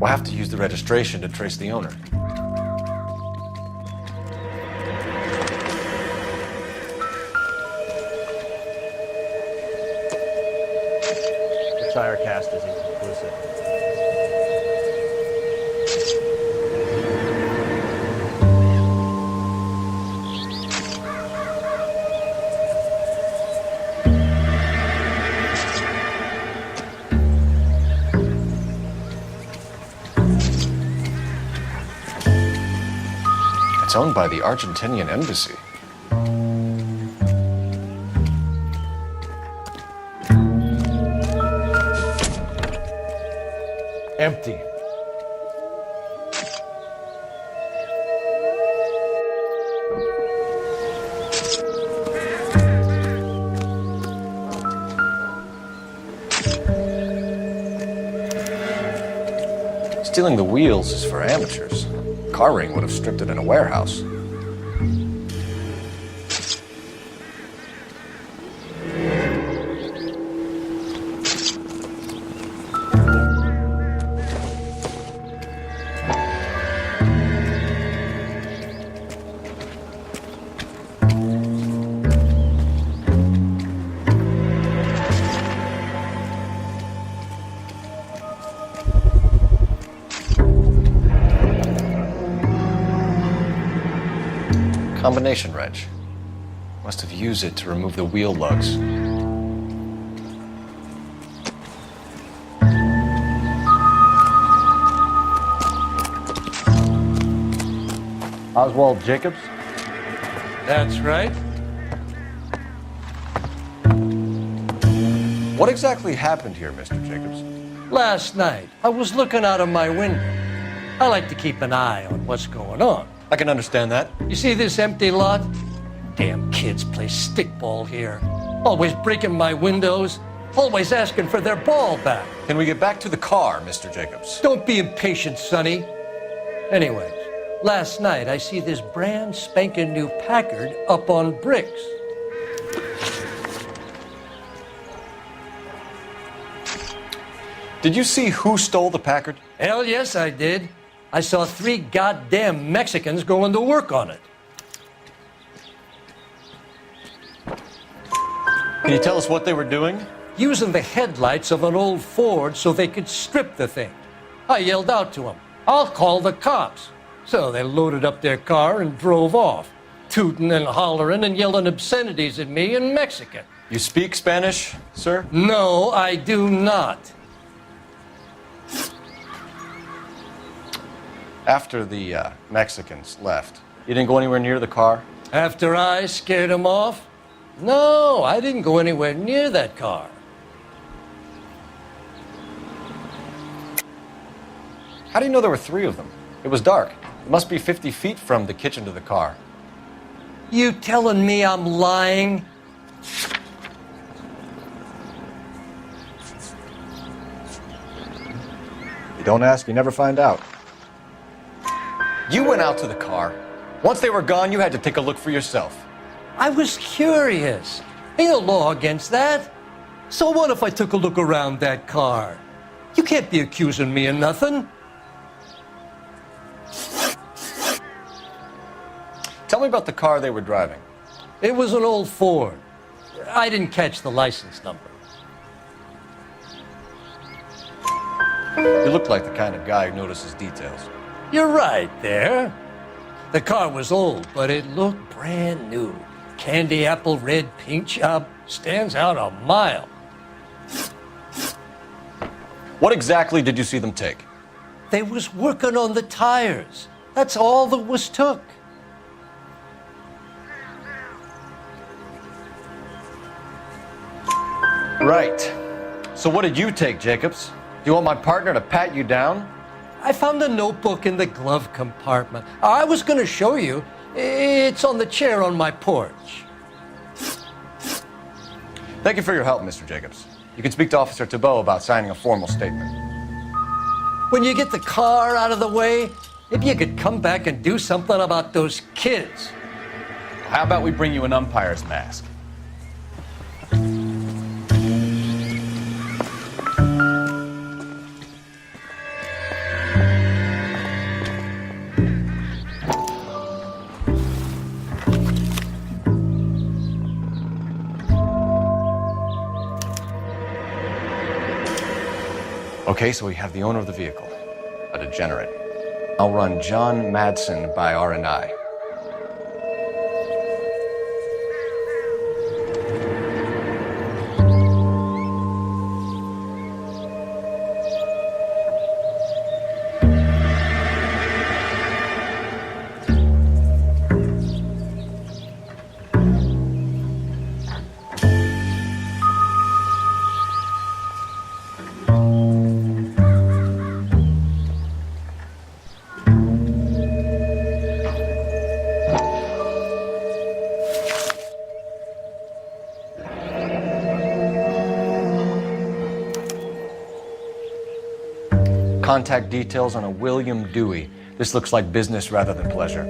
We'll have to use the registration to trace the owner. The tire cast is inconclusive. It's owned by the Argentinian embassy. Empty. Stealing the wheels is for amateurs. Car ring would have stripped it in a warehouse. Combination wrench. Must have used it to remove the wheel lugs. Oswald Jacobs? That's right. What exactly happened here, Mr. Jacobs? Last night, I was looking out of my window. I like to keep an eye on what's going on. I can understand that. You see this empty lot? Damn kids play stickball here. Always breaking my windows. Always asking for their ball back. Can we get back to the car, Mr. Jacobs? Don't be impatient, Sonny. Anyways, last night I see this brand spanking new Packard up on bricks. Did you see who stole the Packard? Hell yes, I did. I saw 3 goddamn Mexicans going to work on it. Can you tell us what they were doing? Using the headlights of an old Ford so they could strip the thing. I yelled out to them, "I'll call the cops." So they loaded up their car and drove off, tooting and hollering and yelling obscenities at me in Mexican. You speak Spanish, sir? No, I do not. After the Mexicans left, you didn't go anywhere near the car? After I scared them off? No, I didn't go anywhere near that car. How do you know there were 3 of them? It was dark. It must be 50 feet from the kitchen to the car. You telling me I'm lying? You don't ask, you never find out. You went out to the car. Once they were gone, you had to take a look for yourself. I was curious. Ain't no law against that. So what if I took a look around that car? You can't be accusing me of nothing. Tell me about the car they were driving. It was an old Ford. I didn't catch the license number. You look like the kind of guy who notices details. You're right there. The car was old, but it looked brand new. Candy apple red paint job stands out a mile. What exactly did you see them take? They was working on the tires. That's all that was took. Right. So what did you take, Jacobs? Do you want my partner to pat you down? I found a notebook in the glove compartment. I was going to show you. It's on the chair on my porch. Thank you for your help, Mr. Jacobs. You can speak to Officer Thibault about signing a formal statement. When you get the car out of the way, maybe you could come back and do something about those kids. How about we bring you an umpire's mask? Okay, so we have the owner of the vehicle, a degenerate. I'll run John Madsen by R&I. Contact details on a William Dewey. This looks like business rather than pleasure.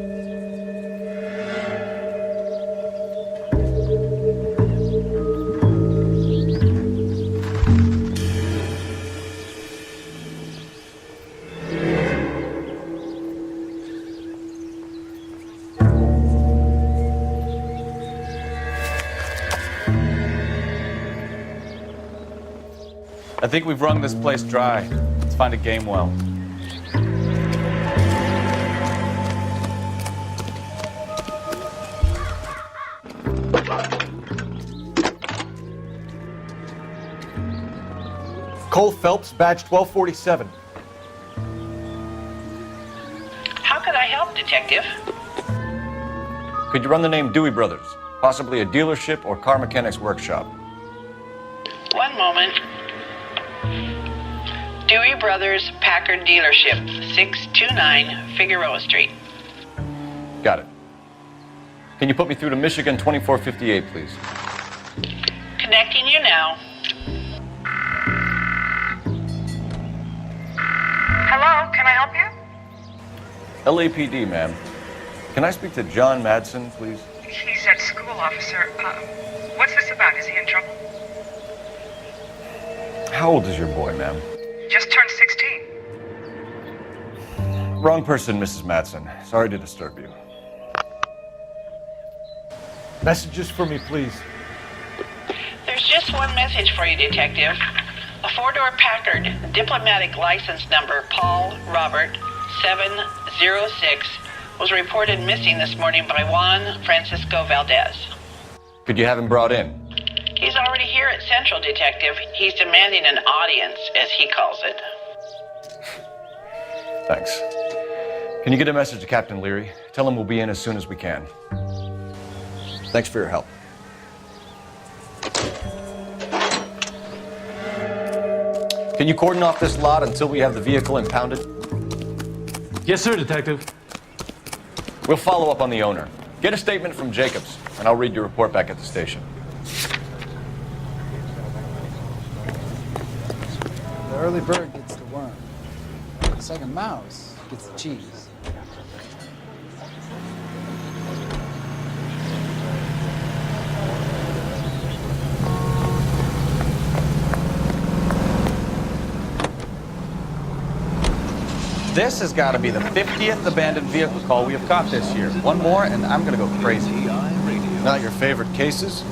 I think we've wrung this place dry. Let's find a game well. Cole Phelps, badge 1247. How could I help, Detective? Could you run the name Dewey Brothers? Possibly a dealership or car mechanics workshop. One moment. Dewey Brothers Packard Dealership, 629 Figueroa Street. Got it. Can you put me through to Michigan 2458, please? Connecting you now. Hello, can I help you? LAPD, ma'am. Can I speak to John Madsen, please? He's at school, officer. What's this about? Is he in trouble? How old is your boy, ma'am? Just turned 16. Wrong person, Mrs. Madsen. Sorry to disturb you. Messages for me, please. There's just one message for you, Detective. A four-door Packard, diplomatic license number Paul Robert 706, was reported missing this morning by Juan Francisco Valdez. Could you have him brought in? He's already here at Central, Detective. He's demanding an audience, as he calls it. Thanks. Can you get a message to Captain Leary? Tell him we'll be in as soon as we can. Thanks for your help. Can you cordon off this lot until we have the vehicle impounded? Yes, sir, Detective. We'll follow up on the owner. Get a statement from Jacobs, and I'll read your report back at the station. The early bird gets the worm. The second mouse gets the cheese. This has got to be the 50th abandoned vehicle call we have caught this year. One more, and I'm going to go crazy. Not your favorite cases?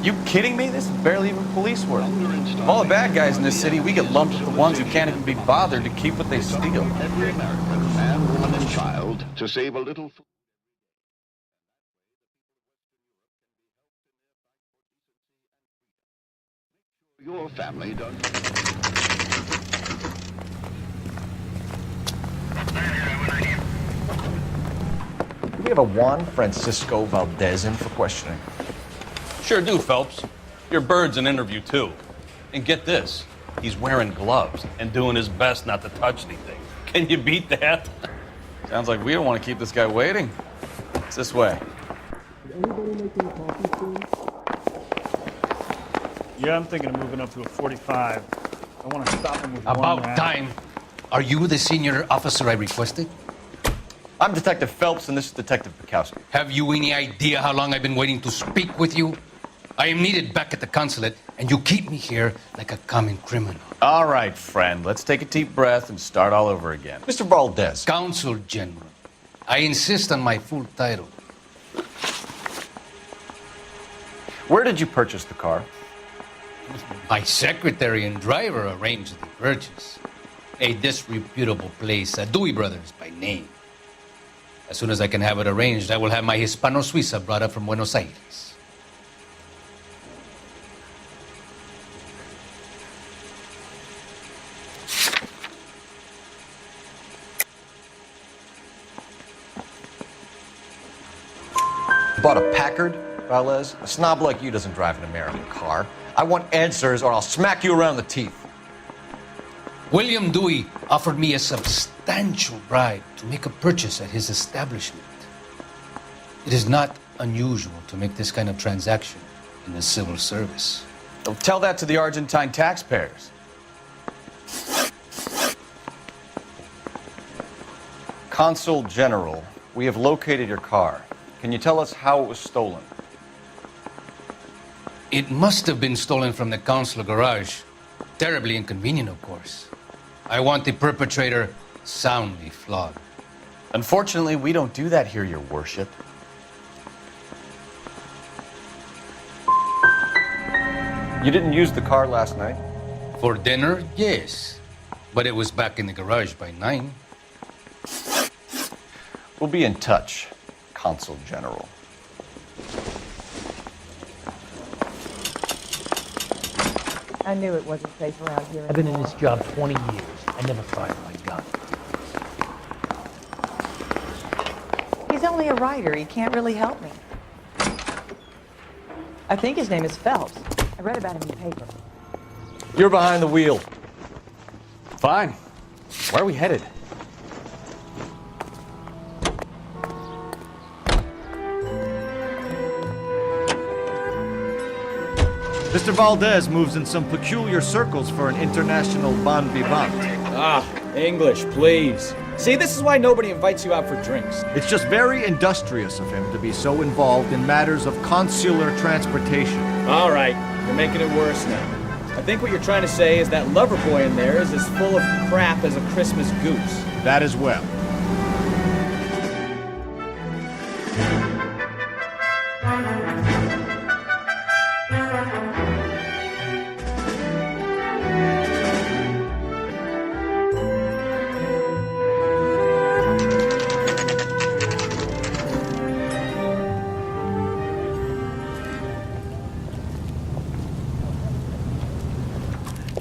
You kidding me? This is barely even police work. Of all the bad guys in this city, we get lumped with the ones who can't even be bothered to keep what they steal. Every American, man, woman, and child, to save a little food. Your family does. Do we have a Juan Francisco Valdez in for questioning? Sure do, Phelps. Your bird's an interview, too. And get this, he's wearing gloves and doing his best not to touch anything. Can you beat that? Sounds like we don't want to keep this guy waiting. It's this way. Yeah, I'm thinking of moving up to a 45. I want to stop him with one About round. time. Are you the senior officer I requested? I'm Detective Phelps, and this is Detective Bukowski. Have you any idea how long I've been waiting to speak with you? I am needed back at the consulate, and you keep me here like a common criminal. All right, friend. Let's take a deep breath and start all over again. Mr. Valdez. Consul General. I insist on my full title. Where did you purchase the car? My secretary and driver arranged the purchase. A disreputable place, Dewey Brothers by name. As soon as I can have it arranged, I will have my Hispano Suiza brought up from Buenos Aires. Bought a Packard, Valdez? A snob like you doesn't drive an American car. I want answers or I'll smack you around the teeth. William Dewey offered me a substantial bribe to make a purchase at his establishment. It is not unusual to make this kind of transaction in the civil service. Well, tell that to the Argentine taxpayers. Consul General, we have located your car. Can you tell us how it was stolen? It must have been stolen from the consular garage. Terribly inconvenient, of course. I want the perpetrator soundly flogged. Unfortunately, we don't do that here, Your Worship. You didn't use the car last night? For dinner, yes. But it was back in the garage by 9. We'll be in touch, Consul General. I knew it wasn't safe around here. I've been in this job 20 years. I never fired my gun. He's only a writer. He can't really help me. I think his name is Phelps. I read about him in the paper. You're behind the wheel. Fine. Where are we headed? Mr. Valdez moves in some peculiar circles for an international bon vivant. Ah, English, please. See, this is why nobody invites you out for drinks. It's just very industrious of him to be so involved in matters of consular transportation. All right, you're making it worse now. I think what you're trying to say is that lover boy in there is as full of crap as a Christmas goose. That as well.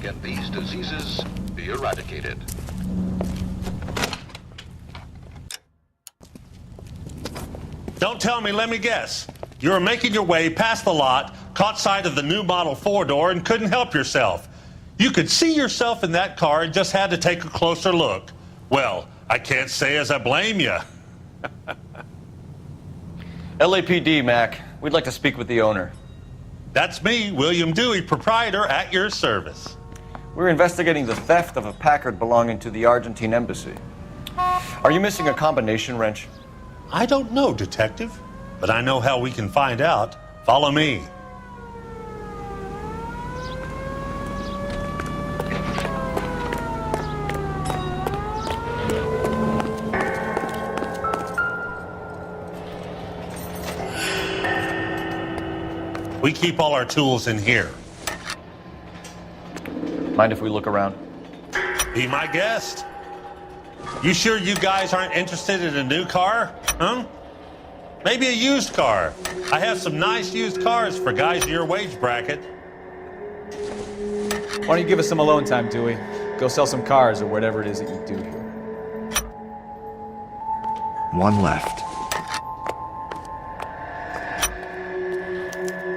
Can these diseases be eradicated? Don't tell me, let me guess. You were making your way past the lot, caught sight of the new model 4-door, and couldn't help yourself. You could see yourself in that car and just had to take a closer look. Well, I can't say as I blame you. LAPD, Mac. We'd like to speak with the owner. That's me, William Dewey, proprietor, at your service. We're investigating the theft of a Packard belonging to the Argentine embassy. Are you missing a combination wrench? I don't know, Detective, but I know how we can find out. Follow me. We keep all our tools in here. Mind if we look around? Be my guest. You sure you guys aren't interested in a new car? Huh? Maybe a used car. I have some nice used cars for guys in your wage bracket. Why don't you give us some alone time, Dewey? Go sell some cars or whatever it is that you do here. One left.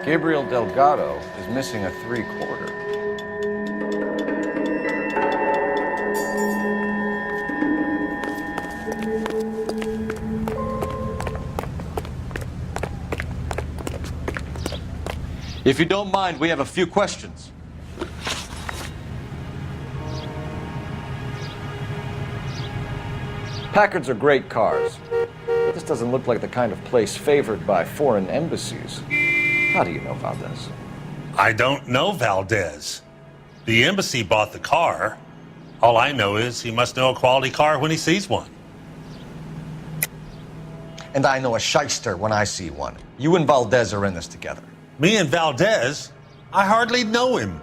Gabriel Delgado is missing a 3/4. If you don't mind, we have a few questions. Packards are great cars, but this doesn't look like the kind of place favored by foreign embassies. How do you know Valdez? I don't know Valdez. The embassy bought the car. All I know is he must know a quality car when he sees one. And I know a shyster when I see one. You and Valdez are in this together. Me and Valdez? I hardly know him.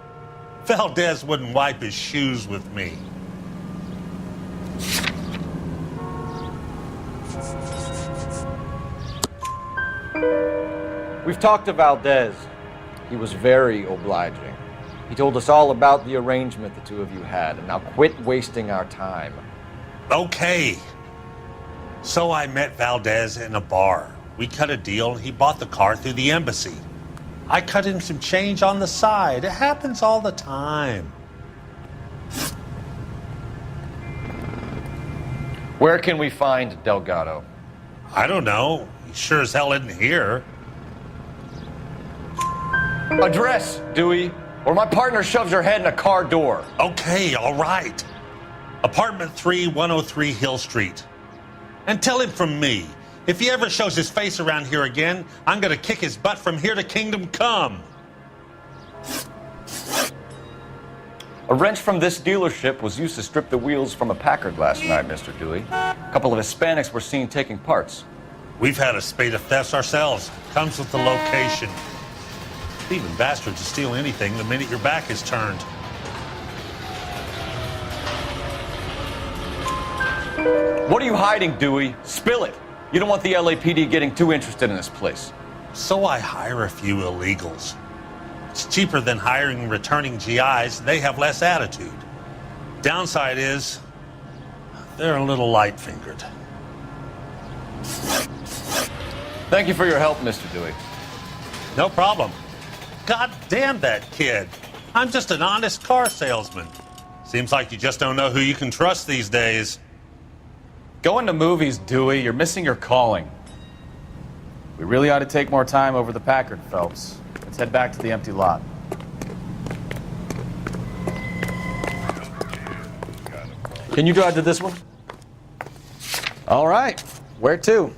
Valdez wouldn't wipe his shoes with me. We've talked to Valdez. He was very obliging. He told us all about the arrangement the two of you had, and now quit wasting our time. Okay. So I met Valdez in a bar. We cut a deal, and he bought the car through the embassy. I cut him some change on the side. It happens all the time. Where can we find Delgado? I don't know. He sure as hell isn't here. Address, Dewey, or my partner shoves your head in a car door. Okay, all right. Apartment 3, 103 Hill Street. And tell him from me, if he ever shows his face around here again, I'm gonna kick his butt from here to Kingdom Come. A wrench from this dealership was used to strip the wheels from a Packard last night, Mr. Dewey. A couple of Hispanics were seen taking parts. We've had a spate of thefts ourselves. Comes with the location. Thieving bastards to steal anything the minute your back is turned. What are you hiding, Dewey? Spill it. You don't want the LAPD getting too interested in this place. So I hire a few illegals. It's cheaper than hiring returning GIs. They have less attitude. Downside is, they're a little light-fingered. Thank you for your help, Mr. Dewey. No problem. God damn that kid. I'm just an honest car salesman. Seems like you just don't know who you can trust these days. Going to movies, Dewey. You're missing your calling. We really ought to take more time over the Packard, Phelps. Let's head back to the empty lot. Can you drive to this one? All right. Where to?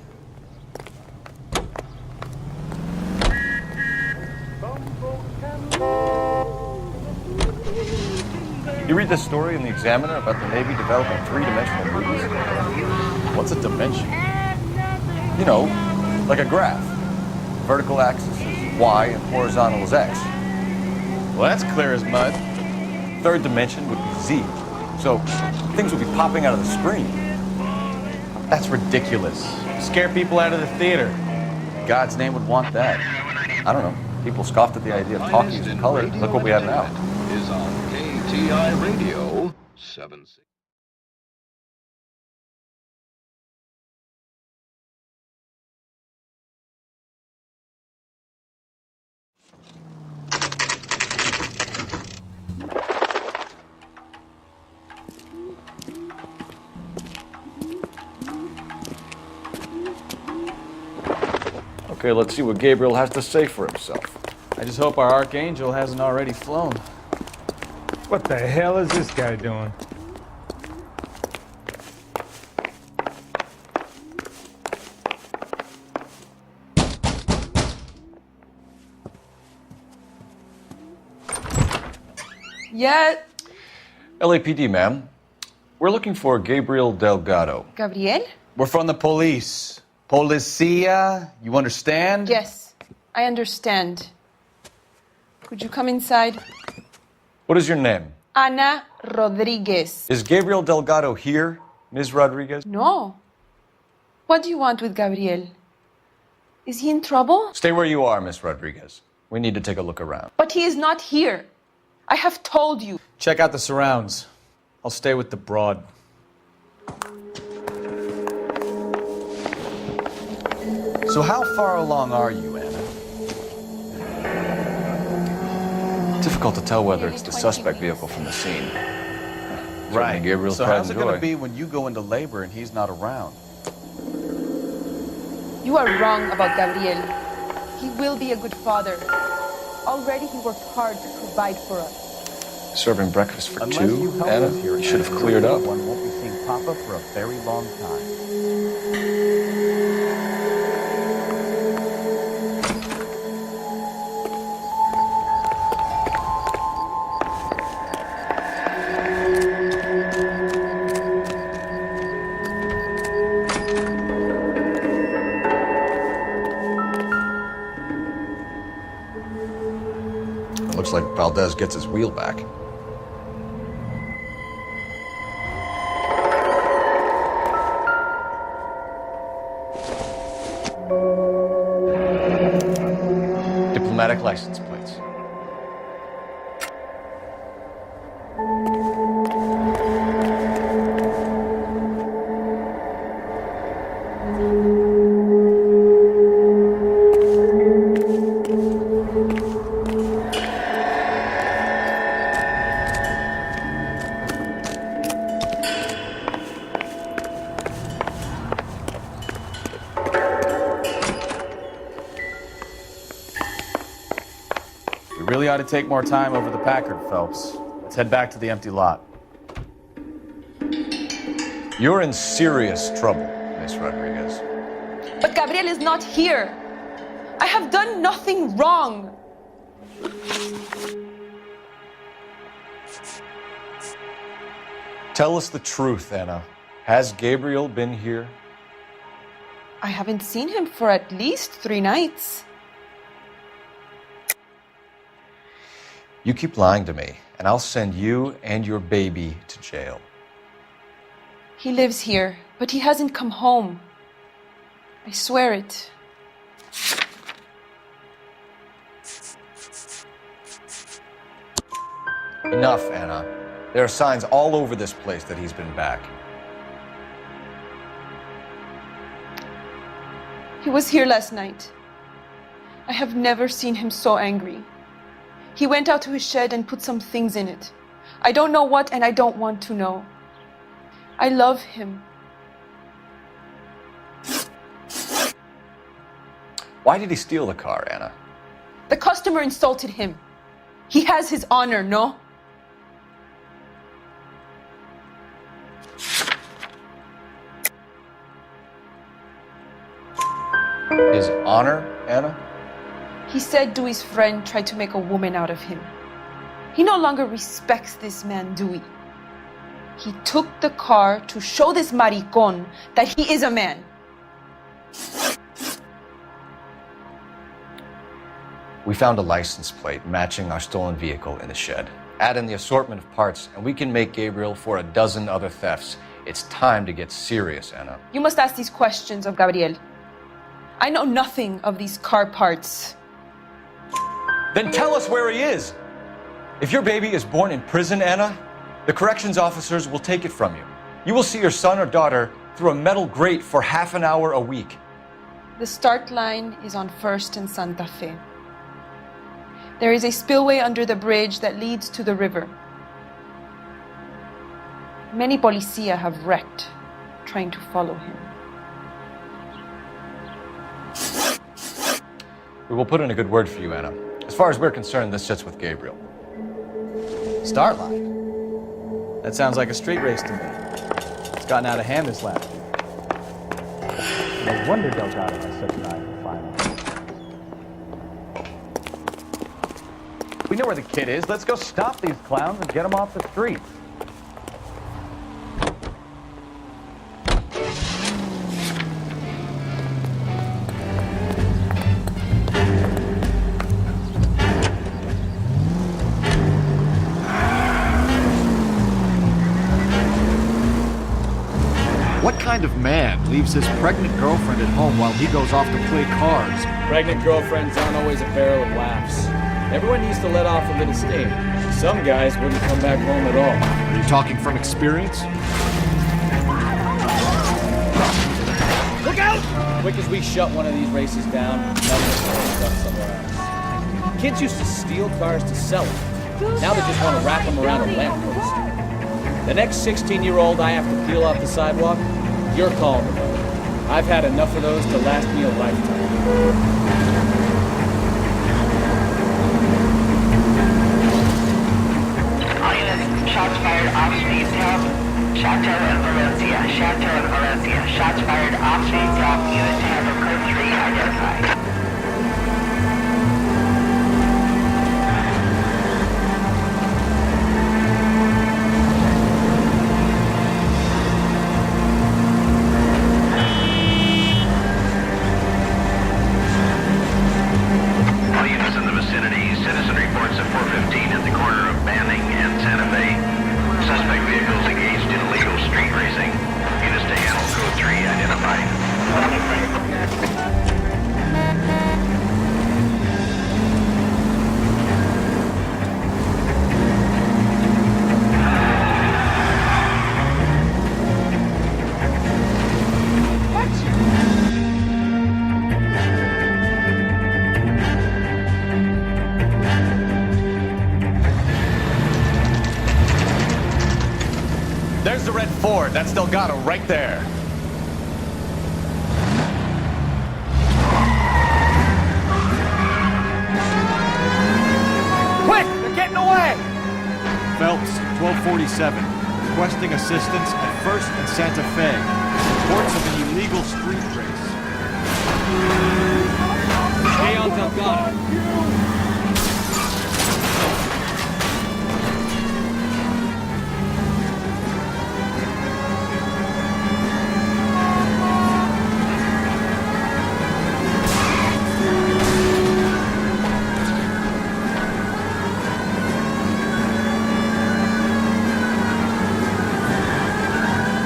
You read this story in the Examiner about the Navy developing three-dimensional movies? What's a dimension? You know, like a graph. Vertical axis is Y and horizontal is X. Well, that's clear as mud. Third dimension would be Z. So things would be popping out of the screen. That's ridiculous. Scare people out of the theater. God's name would want that. I don't know. People scoffed at the idea of talkies in color. Look what we have now. Is on KTI Radio 76. Okay, let's see what Gabriel has to say for himself. I just hope our Archangel hasn't already flown. What the hell is this guy doing? Yeah. LAPD, ma'am. We're looking for Gabriel Delgado. Gabriel? We're from the police. Policia, you understand? Yes, I understand. Could you come inside? What is your name? Ana Rodriguez. Is Gabriel Delgado here, Ms. Rodriguez? No. What do you want with Gabriel? Is he in trouble? Stay where you are, Ms. Rodriguez. We need to take a look around. But he is not here. I have told you. Check out the surrounds. I'll stay with the broad. So how far along are you, Anna? Difficult to tell whether it's the suspect vehicle from the scene. Right. Gabriel's so pride how's and it going joy. to be when you go into labor and he's not around? You are wrong about Gabriel. He will be a good father. Already he worked hard to provide for us. Serving breakfast for Unless two, you help Anna? us here, You should have cleared up. One won't be seeing Papa for a very long time. Valdez gets his wheel back. Diplomatic license plates. We really ought to take more time over the Packard, Phelps. Let's head back to the empty lot. You're in serious trouble, Miss Rodriguez. But Gabriel is not here. I have done nothing wrong. Tell us the truth, Anna. Has Gabriel been here? I haven't seen him for at least 3 nights. You keep lying to me, and I'll send you and your baby to jail. He lives here, but he hasn't come home. I swear it. Enough, Anna. There are signs all over this place that he's been back. He was here last night. I have never seen him so angry. He went out to his shed and put some things in it. I don't know what, and I don't want to know. I love him. Why did he steal the car, Anna? The customer insulted him. He has his honor, no? His honor, Anna? He said Dewey's friend tried to make a woman out of him. He no longer respects this man, Dewey. He took the car to show this maricón that he is a man. We found a license plate matching our stolen vehicle in the shed. Add in the assortment of parts, and we can make Gabriel for a dozen other thefts. It's time to get serious, Anna. You must ask these questions of Gabriel. I know nothing of these car parts. Then tell us where he is. If your baby is born in prison, Anna, the corrections officers will take it from you. You will see your son or daughter through a metal grate for half an hour a week. The start line is on 1st and Santa Fe. There is a spillway under the bridge that leads to the river. Many policia have wrecked trying to follow him. We will put in a good word for you, Anna. As far as we're concerned, this sits with Gabriel. Start line? That sounds like a street race to me. It's gotten out of hand this last year. No wonder Delgado has such an eye for finance. We know where the kid is. Let's go stop these clowns and get them off the streets. What kind of man leaves his pregnant girlfriend at home while he goes off to play cards? Pregnant girlfriends aren't always a barrel of laughs. Everyone needs to let off a little steam. Some guys wouldn't come back home at all. Are you talking from experience? Look out! Quick as we shut one of these races down, another one's stuck somewhere else. Kids used to steal cars to sell them. Now they just want to wrap them around a lamppost. The next 16-year-old I have to peel off the sidewalk, you're calling about it. I've had enough of those to last me a lifetime. Shots fired off-speed south, Chateau and Valencia. Chateau and Valencia. Shots fired off-speed south, unit to have code 3 identified. All units in the vicinity, citizen reports at 415 That's Delgado right there. Quick! They're getting away! Phelps, 1247. Requesting assistance at 1st and Santa Fe. Reports of an illegal street race. Stay on Delgado.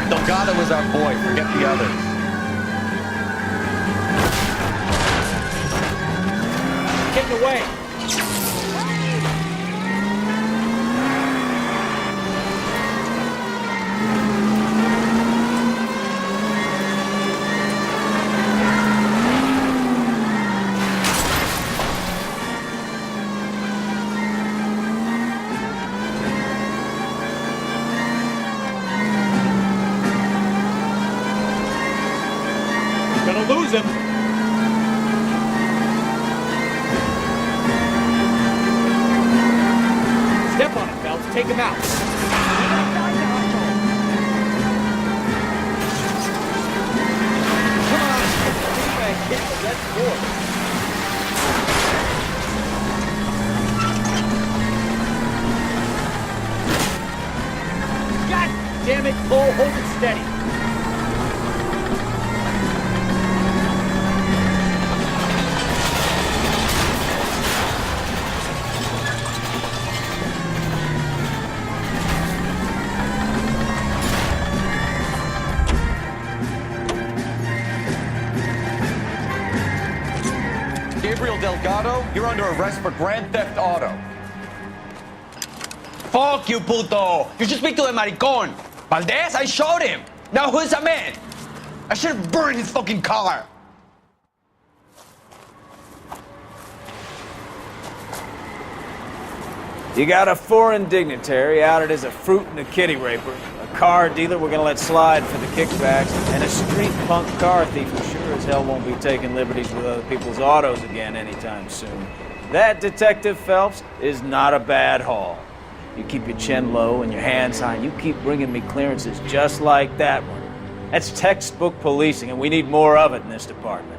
Delgado is our boy, forget the others. Getting away. Gonna lose him. Step on it, Phelps. Take him out. Come on. Hit the red board. God damn it, Cole. Hold it steady. Gabriel Delgado, you're under arrest for grand theft auto. Fuck you, puto! You should speak to the maricón. Valdez, I showed him. Now who's the man? I should have burned his fucking car. You got a foreign dignitary outed as a fruit and a kitty raper, a car dealer we're gonna let slide for the kickbacks, and a street punk car thief who sure as hell won't be taking liberties with other people's autos again anytime soon. That, Detective Phelps, is not a bad haul. You keep your chin low and your hands high, and you keep bringing me clearances just like that one. That's textbook policing, and we need more of it in this department.